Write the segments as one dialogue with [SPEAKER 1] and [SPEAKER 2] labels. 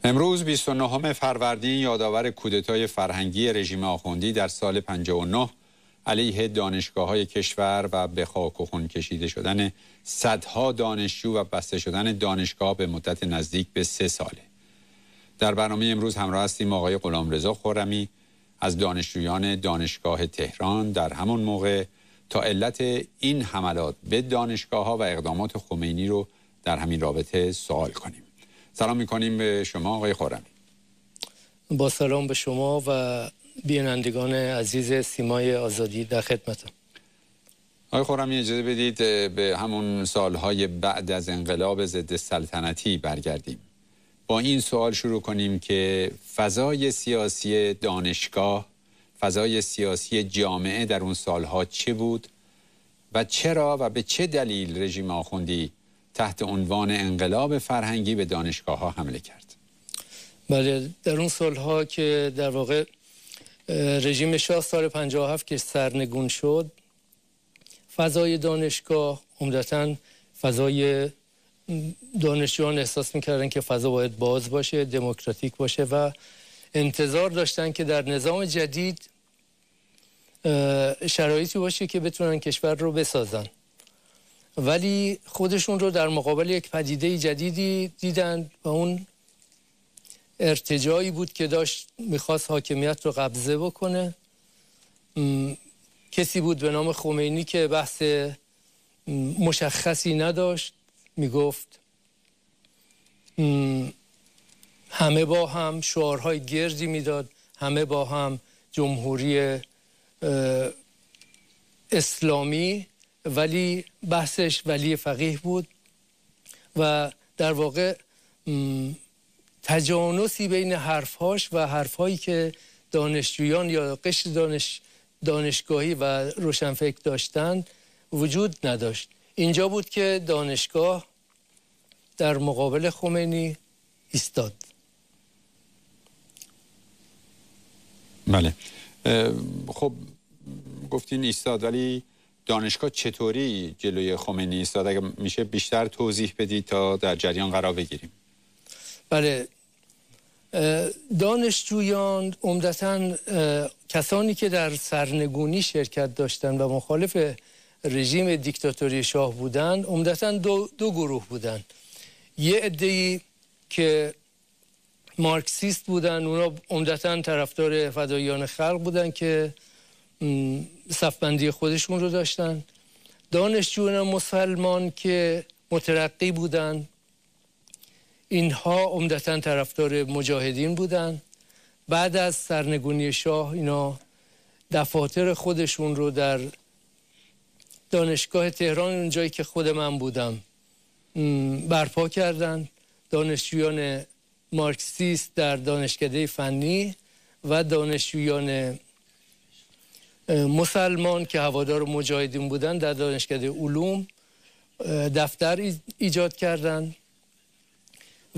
[SPEAKER 1] امروز 29 فروردین یادآور کودتای فرهنگی رژیم آخوندی در سال 59 علیه دانشگاه‌های کشور و به خاک و خون کشیده شدن صدها دانشجو و بسته شدن دانشگاه به مدت نزدیک به 3 ساله. در برنامه امروز همراه هستیم آقای غلامرضا خرمی از دانشجویان دانشگاه تهران در همون موقع تا علت این حملات به دانشگاه‌ها و اقدامات خمینی رو در همین رابطه سوال کنیم. سلام می‌کنیم به شما آقای خرمی.
[SPEAKER 2] با سلام به شما و بینندگان عزیز سیمای آزادی در خدمتم.
[SPEAKER 1] آقای خرمی اجازه بدید به همون سالهای بعد از انقلاب ضد سلطنتی برگردیم. با این سوال شروع کنیم که فضای سیاسی دانشگاه، فضای سیاسی جامعه در اون سالها چه بود و چرا و به چه دلیل رژیم آخوندی تحت عنوان انقلاب فرهنگی به دانشگاه‌ها حمله کرد؟
[SPEAKER 2] بله، در اون سالها که در واقع رژیم شاه سال 57 که سرنگون شد، فضای دانشگاه عمدتاً فضای دانشجویان احساس می‌کردن که فضا باید باز باشه، دموکراتیک باشه و انتظار داشتن که در نظام جدید شرایطی باشه که بتونن کشور رو بسازن. ولی خودشون رو در مقابل یک پدیده جدیدی دیدن و اون ارتجاعی بود که داشت میخواست حاکمیت رو قبضه بکنه. کسی بود به نام خمینی که بحث مشخصی نداشت، میگفت همه با هم، شعارهای گردی میداد، همه با هم، جمهوری اسلامی، ولی بحثش ولی فقیه بود و در واقع تجانسی بین حرفهاش و حرفهایی که دانشجویان یا قشر دانشگاهی و روشنفکر داشتند وجود نداشت. اینجا بود که دانشگاه در مقابل خمینی ایستاد.
[SPEAKER 1] بله، خب گفتین ایستاد، ولی دانشگاه چطوری جلوی خمینی ایستاد؟ اگه میشه بیشتر توضیح بدید تا در جریان قرار بگیریم.
[SPEAKER 2] بله، دانشجویان عمدتاً کسانی که در سرنگونی شرکت داشتند و مخالف رژیم دیکتاتوری شاه بودند عمدتاً دو گروه بودند. یه عده‌ای که مارکسیست بودند، اونا عمدتاً طرفدار فداییان خلق بودند که صفبندی خودشون رو داشتن. دانشجویان مسلمان که مترقی بودن، اینها عمدتاً طرفدار مجاهدین بودن. بعد از سرنگونی شاه اینا دفاتر خودشون رو در دانشگاه تهران، اون جایی که خود من بودم، برپا کردن. دانشجویان مارکسیست در دانشکده فنی و دانشجویان مسلمان که هوادار مجاهدین بودن در دانشکده علوم دفتر ایجاد کردند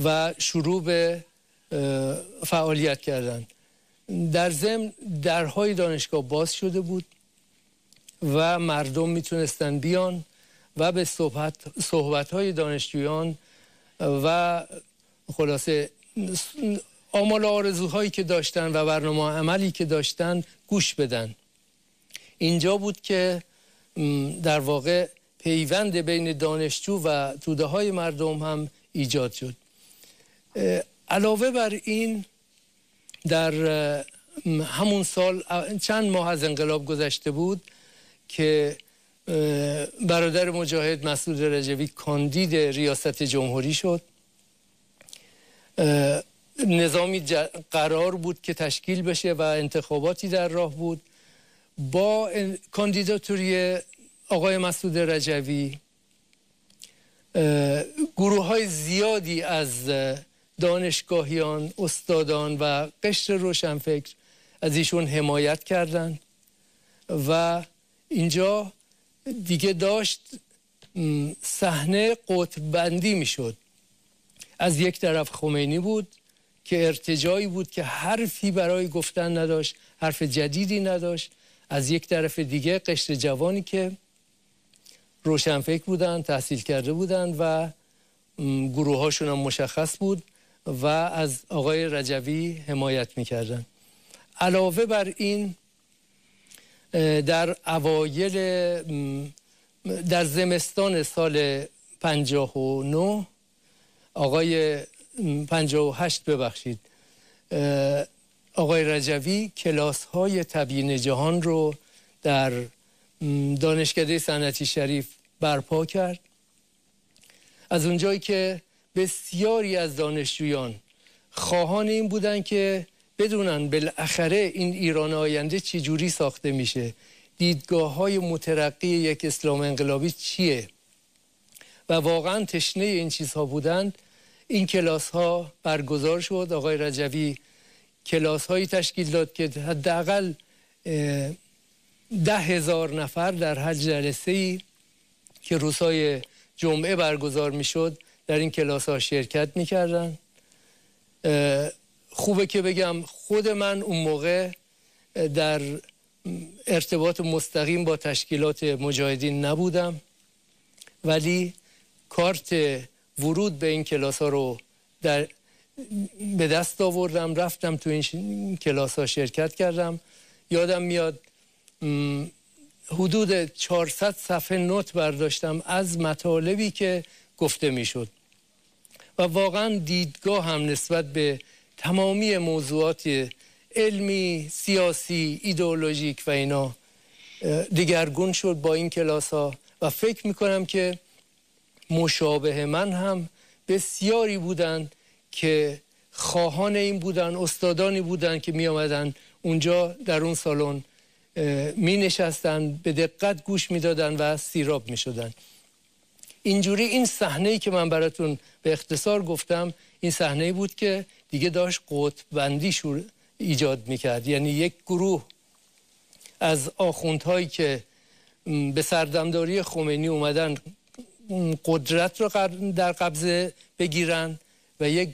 [SPEAKER 2] و شروع به فعالیت کردند. در ضمن درهای دانشگاه باز شده بود و مردم میتونستن بیان و به صحبت‌های دانشجویان و خلاصه آمال آرزوهایی که داشتن و برنامه عملی که داشتن گوش بدن. اینجا بود که در واقع پیوند بین دانشجو و توده های مردم هم ایجاد شد. علاوه بر این، در همون سال چند ماه از انقلاب گذشته بود که برادر مجاهد مسعود رجوی کاندید ریاست جمهوری شد. نظامی قرار بود که تشکیل بشه و انتخاباتی در راه بود. با کاندیداتوری آقای مسعود رجوی گروه های زیادی از دانشگاهیان، استادان و قشر روشنفکر از ایشون حمایت کردند و اینجا دیگه داشت صحنه قطب بندی می شد. از یک طرف خمینی بود که ارتجاعی بود که حرفی برای گفتن نداشت، حرف جدیدی نداشت. از یک طرف دیگه قشر جوانی که روشنفکر بودن، تحصیل کرده بودن و گروه هاشون هم مشخص بود و از آقای رجوی حمایت میکردن. علاوه بر این در اوایل در زمستان سال 59 58 ببخشید، آقای رجوی کلاس های تبیین جهان رو در دانشکده صنعتی شریف برپا کرد. از اونجایی که بسیاری از دانشجویان خواهان این بودن که بدونن بالاخره این ایران آینده چجوری ساخته میشه، دیدگاه های مترقی یک اسلام انقلابی چیه و واقعا تشنه این چیزها بودند، این کلاس ها برگزار شد. آقای رجوی کلاس هایی تشکیل داد که حداقل 10,000 نفر در هر جلسه‌ای که روزهای جمعه برگزار میشد در این کلاس ها شرکت میکردن. خوبه که بگم خود من اون موقع در ارتباط مستقیم با تشکیلات مجاهدین نبودم، ولی کارت ورود به این کلاس ها رو به دست آوردم، رفتم تو این کلاس ها شرکت کردم. یادم میاد حدود 400 صفحه نوت برداشتم از مطالبی که گفته میشد و واقعا دیدگاه هم نسبت به تمامی موضوعات علمی، سیاسی، ایدئولوژیک و اینا دگرگون شد با این کلاس ها و فکر میکنم که مشابه من هم بسیاری بودن که خواهان این بودن، استادانی بودن که می آمدن اونجا در اون سالن می نشستن، به دقت گوش می دادن و سیراب می شدن. اینجوری این صحنه‌ای که من براتون به اختصار گفتم، این صحنه‌ای بود که دیگه داشت قطب بندی ایجاد می کرد. یعنی یک گروه از آخوندهایی که به سردمداری خمینی اومدن قدرت رو در قبضه بگیرن و یک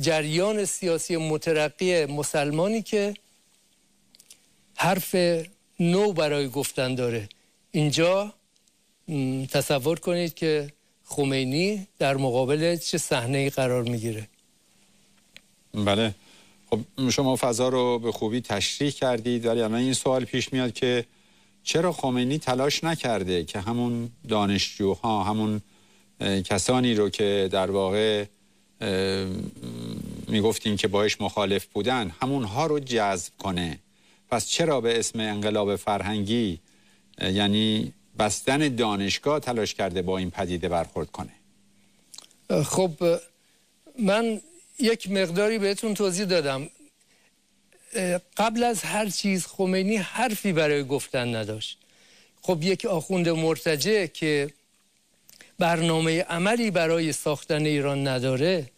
[SPEAKER 2] جریان سیاسی مترقی مسلمانی که حرف نو برای گفتن داره. اینجا تصور کنید که خمینی در مقابل چه صحنه‌ای قرار میگیره.
[SPEAKER 1] بله، خب شما فضا رو به خوبی تشریح کردید، ولی الان این سوال پیش میاد که چرا خمینی تلاش نکرده که همون دانشجوها، همون کسانی رو که در واقع میگفتین که باش مخالف بودن، همونها رو جذب کنه؟ پس چرا به اسم انقلاب فرهنگی، یعنی بستن دانشگاه، تلاش کرده با این پدیده برخورد کنه؟
[SPEAKER 2] خب من یک مقداری بهتون توضیح دادم. قبل از هر چیز خمینی حرفی برای گفتن نداشت. خب یک آخوند مرتجع که برنامه عملی برای ساختن ایران نداره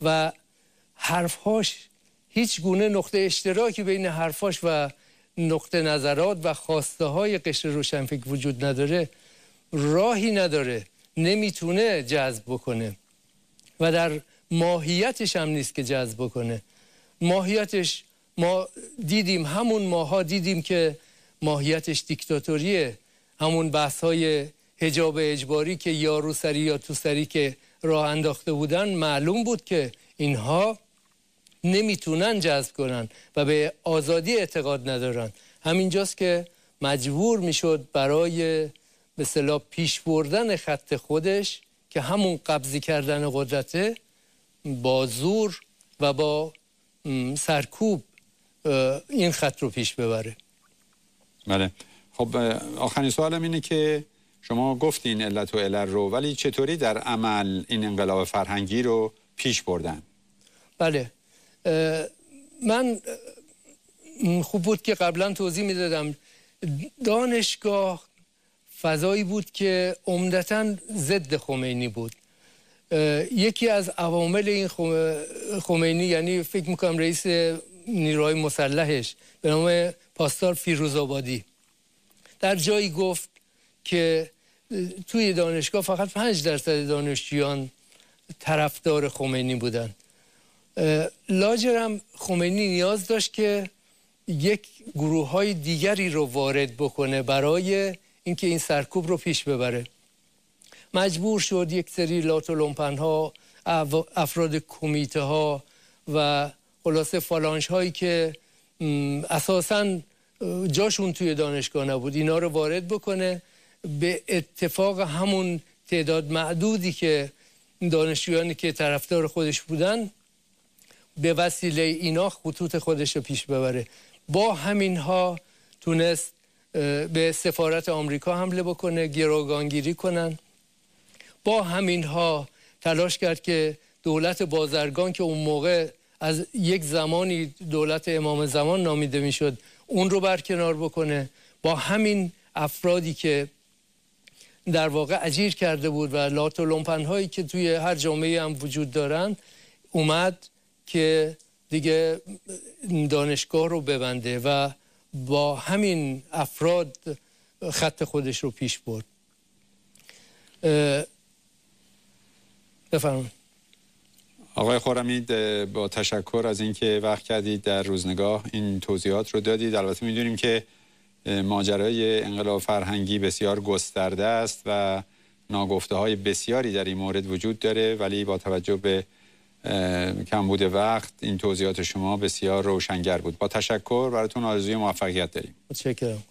[SPEAKER 2] و حرفهاش هیچ گونه نقطه اشتراکی بین حرفاش و نقطه نظرات و خواسته های قشر روشنفکر وجود نداره، راهی نداره، نمیتونه جذب بکنه و در ماهیتش هم نیست که جذب بکنه. ماهیتش ما دیدیم، همون ماها دیدیم که ماهیتش دیکتاتوریه. همون بحث‌های حجاب اجباری که یا روسری یا توسری که راه انداخته بودن، معلوم بود که اینها نمیتونن جذب کنن و به آزادی اعتقاد ندارن. همینجاست که مجبور میشد برای به اصطلاح پیش بردن خط خودش که همون قبضی کردن قدرته، با زور و با سرکوب این خط رو پیش ببره.
[SPEAKER 1] بله. خب آخرین سوالم اینه که شما گفتین علت و علل رو، ولی چطوری در عمل این انقلاب فرهنگی رو پیش بردن؟
[SPEAKER 2] بله، من خوب بود که قبلا توضیح میدادم. دانشگاه فضایی بود که عمدتاً ضد خمینی بود. یکی از عوامل این خمینی، یعنی فکر میکنم رئیس نیروهای مسلحش به نام پاسدار فیروزآبادی، در جایی گفت که توی دانشگاه فقط 5% دانشجویان طرفدار خمینی بودن. لاجرم خمینی نیاز داشت که یک گروه‌های دیگری رو وارد بکنه برای اینکه این سرکوب رو پیش ببره مجبور شد یک سری لاتولومپن ها، افراد کمیته ها و خلاصه فالانش هایی که اساساً جاشون توی دانشگاه نبود اینا رو وارد بکنه. به اتفاق همون تعداد معدودی که دانشجویانی که طرفدار خودش بودن، به وسیله اینا خطوط خودش رو پیش ببره. با همینها تونست به سفارت آمریکا حمله بکنه، گروگانگیری کنن. با همینها تلاش کرد که دولت بازرگان که اون موقع از یک زمانی دولت امام زمان نامیده میشد اون رو برکنار بکنه. با همین افرادی که در واقع اجیر کرده بود و لاتولومپن هایی که توی هر جامعه هم وجود دارن، اومد که دیگه دانشگاه رو ببنده و با همین افراد خط خودش رو پیش برد. بفرمایید.
[SPEAKER 1] آقای خرمی، با تشکر از اینکه وقت کردید در روزنگاه این توضیحات رو دادید. البته میدونیم که ماجرای انقلاب فرهنگی بسیار گسترده است و ناگفته‌های بسیاری در این مورد وجود داره، ولی با توجه به کمبود وقت این توضیحات شما بسیار روشنگر بود. با تشکر، براتون آرزوی موفقیت داریم.
[SPEAKER 2] متشکرم.